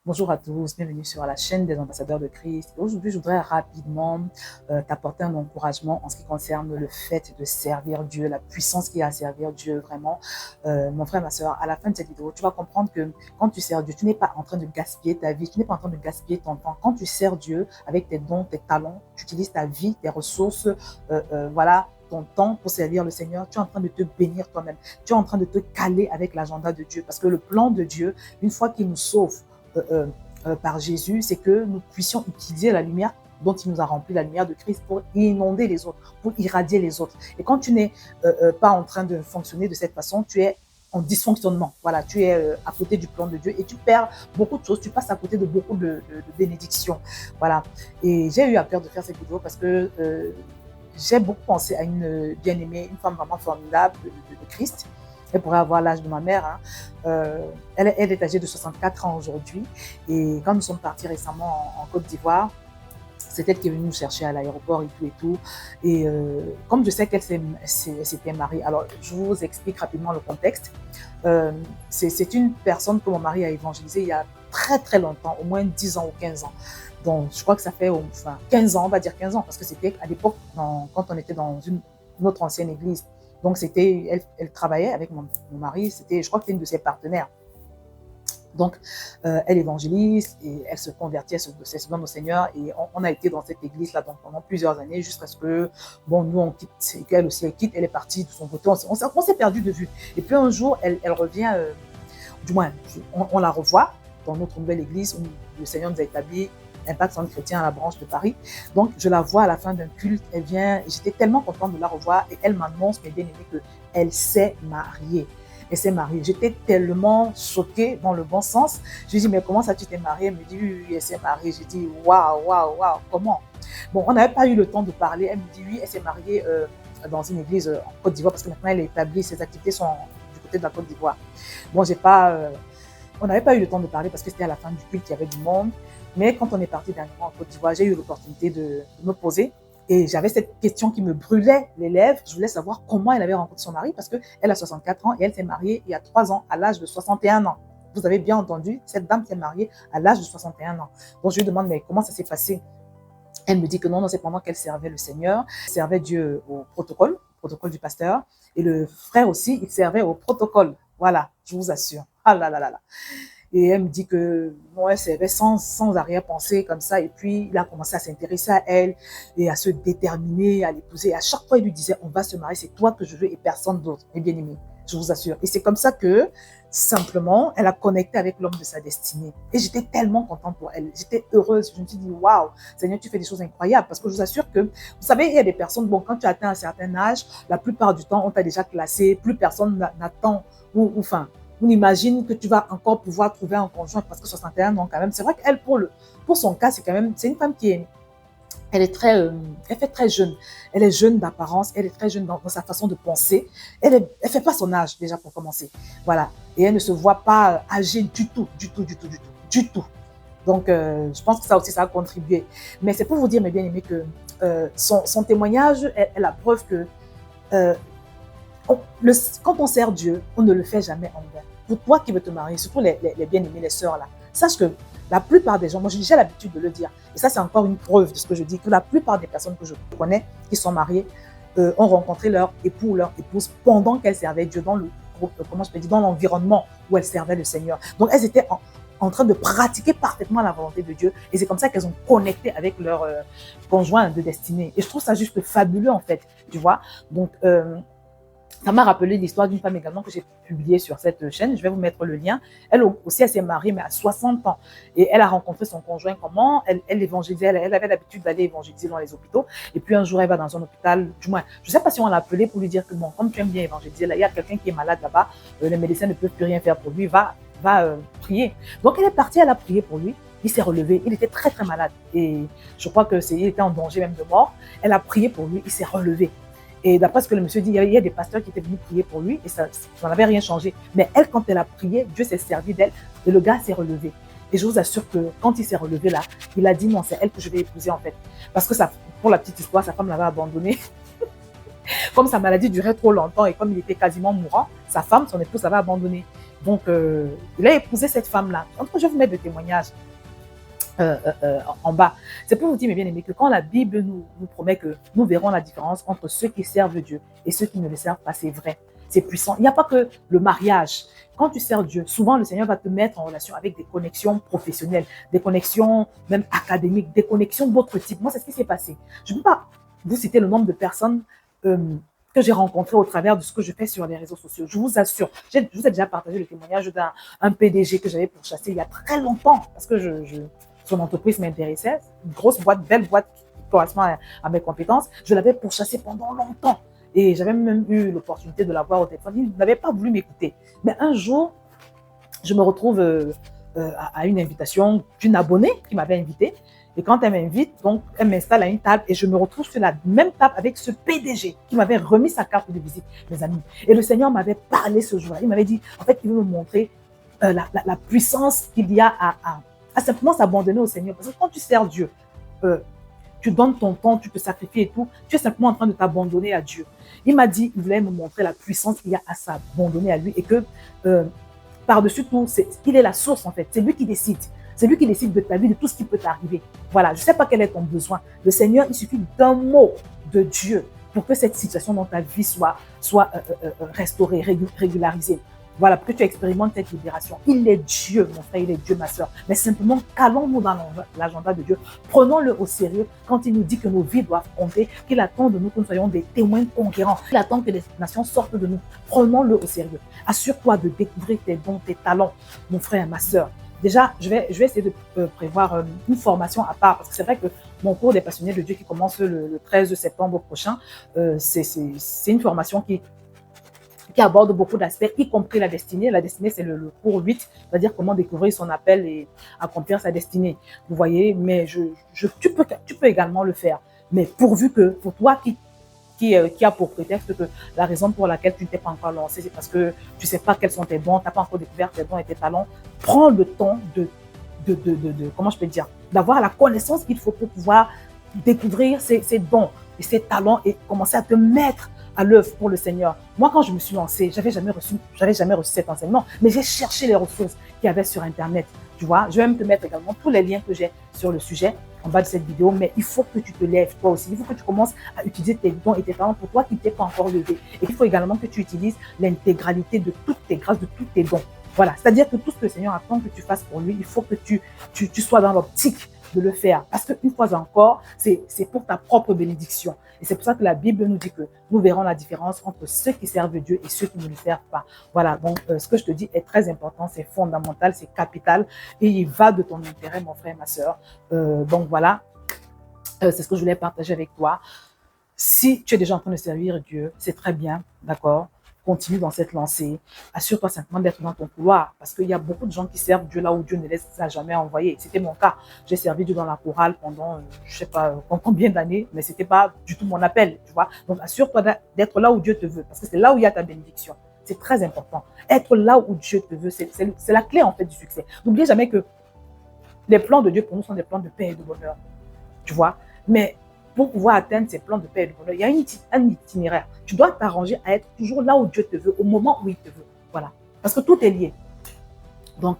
Bonjour à tous, bienvenue sur la chaîne des ambassadeurs de Christ. Aujourd'hui, je voudrais rapidement t'apporter un encouragement en ce qui concerne le fait de servir Dieu, la puissance qu'il y a à servir Dieu, vraiment. Mon frère, ma soeur, à la fin de cette vidéo, tu vas comprendre que quand tu sers Dieu, tu n'es pas en train de gaspiller ta vie, tu n'es pas en train de gaspiller ton temps. Quand tu sers Dieu avec tes dons, tes talents, tu utilises ta vie, tes ressources, voilà, ton temps pour servir le Seigneur, tu es en train de te bénir toi-même. Tu es en train de te caler avec l'agenda de Dieu. Parce que le plan de Dieu, une fois qu'il nous sauve, par Jésus, c'est que nous puissions utiliser la lumière dont il nous a rempli, la lumière de Christ, pour inonder les autres, pour irradier les autres. Et quand tu n'es pas en train de fonctionner de cette façon, tu es en dysfonctionnement. Voilà, tu es à côté du plan de Dieu et tu perds beaucoup de choses, tu passes à côté de beaucoup de bénédictions. Voilà. Et j'ai eu à cœur de faire cette vidéo parce que j'ai beaucoup pensé à une bien-aimée, une femme vraiment formidable de Christ. Elle pourrait avoir l'âge de ma mère. Hein. Elle est âgée de 64 ans aujourd'hui. Et quand nous sommes partis récemment en Côte d'Ivoire, c'est elle qui est venue nous chercher à l'aéroport et tout et tout. Et comme je sais qu'elle s'était mariée, alors je vous explique rapidement le contexte. C'est une personne que mon mari a évangélisée il y a très très longtemps, au moins 10 ans ou 15 ans. Donc je crois que ça fait enfin, 15 ans, on va dire 15 ans, parce que c'était à l'époque quand on était dans une autre ancienne église. Donc elle travaillait avec mon mari, je crois que c'était une de ses partenaires. Donc, elle évangélise et elle se convertit, elle se donne au Seigneur. Et on a été dans cette église-là pendant plusieurs années jusqu'à ce que, bon, nous, on quitte, et qu'elle aussi, elle quitte, elle est partie de son côté. On s'est perdu de vue. Et puis un jour, elle revient, du moins, on la revoit dans notre nouvelle église où le Seigneur nous a établi Impact Centre Chrétien à la branche de Paris. Donc, je la vois à la fin d'un culte. Elle vient, j'étais tellement contente de la revoir et elle m'annonce, mes bien-aimés, qu'elle s'est mariée. Elle s'est mariée. J'étais tellement choquée dans le bon sens. Je lui dis, mais comment ça tu t'es mariée? Elle me dit, oui, elle s'est mariée. Je dis, waouh, waouh, waouh, comment? Bon, on n'avait pas eu le temps de parler. Elle me dit, oui, elle s'est mariée dans une église en Côte d'Ivoire parce que maintenant elle est établie, ses activités sont du côté de la Côte d'Ivoire. Bon, on n'avait pas eu le temps de parler parce que c'était à la fin du culte, il y avait du monde. Mais quand on est parti dernièrement en Côte d'Ivoire, j'ai eu l'opportunité de me poser. Et j'avais cette question qui me brûlait les lèvres. Je voulais savoir comment elle avait rencontré son mari parce qu'elle a 64 ans et elle s'est mariée il y a 3 ans à l'âge de 61 ans. Vous avez bien entendu, cette dame s'est mariée à l'âge de 61 ans. Donc je lui demande, mais comment ça s'est passé? Elle me dit que non, c'est pendant qu'elle servait le Seigneur, servait Dieu au protocole du pasteur. Et le frère aussi, il servait au protocole. Voilà, je vous assure. Ah là là là là. Et elle me dit que bon, elle servait sans arrière-pensée comme ça. Et puis, il a commencé à s'intéresser à elle et à se déterminer, à l'épouser. Et à chaque fois, il lui disait, on va se marier, c'est toi que je veux et personne d'autre. Et bien aimé, je vous assure. Et c'est comme ça que, simplement, elle a connecté avec l'homme de sa destinée. Et j'étais tellement contente pour elle. J'étais heureuse. Je me suis dit, waouh, Seigneur, tu fais des choses incroyables. Parce que je vous assure que, vous savez, il y a des personnes, bon, quand tu atteins un certain âge, la plupart du temps, on t'a déjà classé, plus personne n'attend, ou enfin, on imagine que tu vas encore pouvoir trouver un conjoint parce que 61 ans quand même. C'est vrai qu'elle, pour son cas, c'est une femme qui est, elle est très, elle fait très jeune. Elle est jeune d'apparence, elle est très jeune dans sa façon de penser. Elle fait pas son âge déjà pour commencer. Voilà. Et elle ne se voit pas âgée du tout, du tout, du tout, du tout, du tout. Donc, je pense que ça aussi, ça a contribué. Mais c'est pour vous dire, mes bien-aimés, que son témoignage est la preuve que euh, quand on sert Dieu, on ne le fait jamais en vain. Pour toi qui veux te marier, surtout les bien-aimés, les sœurs là, sache que la plupart des gens, moi j'ai l'habitude de le dire, et ça c'est encore une preuve de ce que je dis, que la plupart des personnes que je connais qui sont mariées ont rencontré leur époux ou leur épouse pendant qu'elles servaient Dieu dans dans l'environnement où elles servaient le Seigneur. Donc elles étaient en train de pratiquer parfaitement la volonté de Dieu. Et c'est comme ça qu'elles ont connecté avec leur conjoint de destinée. Et je trouve ça juste fabuleux en fait, tu vois. Donc, ça m'a rappelé l'histoire d'une femme également que j'ai publiée sur cette chaîne. Je vais vous mettre le lien. Elle aussi, elle s'est mariée, mais à 60 ans. Et elle a rencontré son conjoint comment? Elle évangélisait, elle avait l'habitude d'aller évangéliser dans les hôpitaux. Et puis un jour, elle va dans un hôpital, du moins, je ne sais pas si on l'a appelé pour lui dire que bon, comme tu aimes bien évangéliser, là, il y a quelqu'un qui est malade là-bas, les médecins ne peuvent plus rien faire pour lui, va prier. Donc elle est partie, elle a prié pour lui. Il s'est relevé, il était très très malade. Et je crois il était en danger même de mort. Elle a prié pour lui, il s'est relevé. Et d'après ce que le monsieur dit, il y a des pasteurs qui étaient venus prier pour lui et ça n'avait rien changé. Mais elle, quand elle a prié, Dieu s'est servi d'elle et le gars s'est relevé. Et je vous assure que quand il s'est relevé là, il a dit non, c'est elle que je vais épouser en fait. Parce que pour la petite histoire, sa femme l'avait abandonné. Comme sa maladie durait trop longtemps et comme il était quasiment mourant, sa femme, son épouse, l'avait abandonné. Donc, il a épousé cette femme-là. En tout cas, je vais vous mettre des témoignages en bas. C'est pour vous dire, mes bien-aimés, que quand la Bible nous promet que nous verrons la différence entre ceux qui servent Dieu et ceux qui ne le servent pas, c'est vrai, c'est puissant. Il n'y a pas que le mariage. Quand tu sers Dieu, souvent le Seigneur va te mettre en relation avec des connexions professionnelles, des connexions même académiques, des connexions d'autres types. Moi, c'est ce qui s'est passé. Je ne peux pas vous citer le nombre de personnes que j'ai rencontrées au travers de ce que je fais sur les réseaux sociaux. Je vous assure, je vous ai déjà partagé le témoignage d'un PDG que j'avais pourchassé il y a très longtemps, parce que son entreprise m'intéressait, une grosse boîte, belle boîte qui correspond à mes compétences. Je l'avais pourchassé pendant longtemps. Et j'avais même eu l'opportunité de l'avoir au téléphone. Il n'avait pas voulu m'écouter. Mais un jour, je me retrouve à une invitation d'une abonnée qui m'avait invité. Et quand elle m'invite, donc elle m'installe à une table et je me retrouve sur la même table avec ce PDG qui m'avait remis sa carte de visite, mes amis. Et le Seigneur m'avait parlé ce jour-là. Il m'avait dit, en fait, il veut me montrer la puissance qu'il y a à simplement s'abandonner au Seigneur. Parce que quand tu sers Dieu, tu donnes ton temps, tu peux sacrifier et tout, tu es simplement en train de t'abandonner à Dieu. Il m'a dit, il voulait me montrer la puissance qu'il y a à s'abandonner à lui et que par-dessus tout, il est la source en fait. C'est lui qui décide. C'est lui qui décide de ta vie, de tout ce qui peut t'arriver. Voilà, je ne sais pas quel est ton besoin. Le Seigneur, il suffit d'un mot de Dieu pour que cette situation dans ta vie soit restaurée, régularisée. Voilà, pour que tu expérimentes cette libération. Il est Dieu, mon frère, il est Dieu, ma soeur. Mais simplement, calons-nous dans l'agenda de Dieu. Prenons-le au sérieux quand il nous dit que nos vies doivent compter, qu'il attend de nous que nous soyons des témoins conquérants, qu'il attend que les nations sortent de nous. Prenons-le au sérieux. Assure-toi de découvrir tes dons, tes talents, mon frère, ma soeur. Déjà, je vais essayer de prévoir une formation à part, parce que c'est vrai que mon cours des passionnés de Dieu qui commence le 13 septembre prochain, c'est une formation qui aborde beaucoup d'aspects, y compris la destinée. La destinée, c'est le cours 8, c'est-à-dire comment découvrir son appel et accomplir sa destinée. Vous voyez, mais tu peux également le faire. Mais pourvu que, pour toi qui a pour prétexte que la raison pour laquelle tu ne t'es pas encore lancé, c'est parce que tu ne sais pas quels sont tes dons, tu n'as pas encore découvert tes dons et tes talents, prends le temps comment je peux dire, d'avoir la connaissance qu'il faut pour pouvoir découvrir ces dons et ces talents et commencer à te mettre à l'œuvre pour le Seigneur. Moi, quand je me suis lancée, j'avais jamais reçu cet enseignement, mais j'ai cherché les ressources qu'il y avait sur Internet. Tu vois, je vais même te mettre également tous les liens que j'ai sur le sujet en bas de cette vidéo, mais il faut que tu te lèves toi aussi. Il faut que tu commences à utiliser tes dons et tes talents pour toi qui ne t'es pas encore levé. Et il faut également que tu utilises l'intégralité de toutes tes grâces, de tous tes dons. Voilà, c'est-à-dire que tout ce que le Seigneur attend que tu fasses pour lui, il faut que tu sois dans l'optique de le faire. Parce qu'une fois encore, c'est pour ta propre bénédiction. Et c'est pour ça que la Bible nous dit que nous verrons la différence entre ceux qui servent Dieu et ceux qui ne le servent pas. Voilà, donc ce que je te dis est très important, c'est fondamental, c'est capital et il va de ton intérêt, mon frère, ma soeur. Donc voilà, c'est ce que je voulais partager avec toi. Si tu es déjà en train de servir Dieu, c'est très bien, d'accord? Continue dans cette lancée. Assure-toi simplement d'être dans ton couloir parce qu'il y a beaucoup de gens qui servent Dieu là où Dieu ne les a jamais envoyés. C'était mon cas. J'ai servi Dieu dans la chorale pendant, je sais pas combien d'années, mais c'était pas du tout mon appel, tu vois. Donc, assure-toi d'être là où Dieu te veut parce que c'est là où il y a ta bénédiction. C'est très important. Être là où Dieu te veut, c'est la clé en fait du succès. N'oubliez jamais que les plans de Dieu pour nous sont des plans de paix et de bonheur, tu vois. Mais pour pouvoir atteindre ces plans de paix et de bonheur, il y a un itinéraire. Tu dois t'arranger à être toujours là où Dieu te veut, au moment où il te veut. Voilà. Parce que tout est lié. Donc,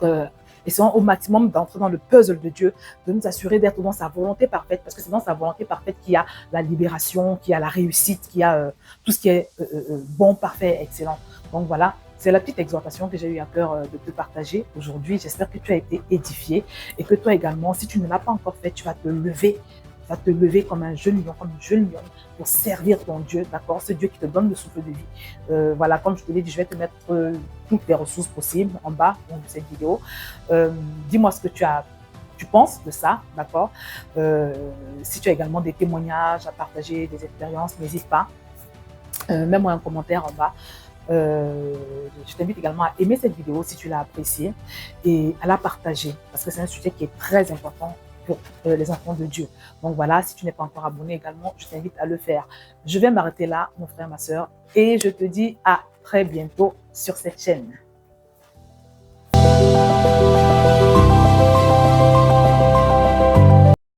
essayons au maximum d'entrer dans le puzzle de Dieu, de nous assurer d'être dans sa volonté parfaite, parce que c'est dans sa volonté parfaite qu'il y a la libération, qu'il y a la réussite, qu'il y a tout ce qui est bon, parfait, excellent. Donc voilà, c'est la petite exhortation que j'ai eu à cœur de te partager aujourd'hui. J'espère que tu as été édifié et que toi également, si tu ne l'as pas encore fait, tu vas te lever. Tu vas te lever comme un jeune lion, comme une jeune lionne pour servir ton Dieu, d'accord? Ce Dieu qui te donne le souffle de vie. Voilà, comme je te l'ai dit, je vais te mettre toutes les ressources possibles en bas de cette vidéo. Dis-moi ce que tu penses de ça, d'accord? Si tu as également des témoignages à partager, des expériences, n'hésite pas. Mets-moi un commentaire en bas. Je t'invite également à aimer cette vidéo si tu l'as appréciée et à la partager parce que c'est un sujet qui est très important pour les enfants de Dieu. Donc voilà, si tu n'es pas encore abonné également, je t'invite à le faire. Je vais m'arrêter là, mon frère, ma soeur, et je te dis à très bientôt sur cette chaîne.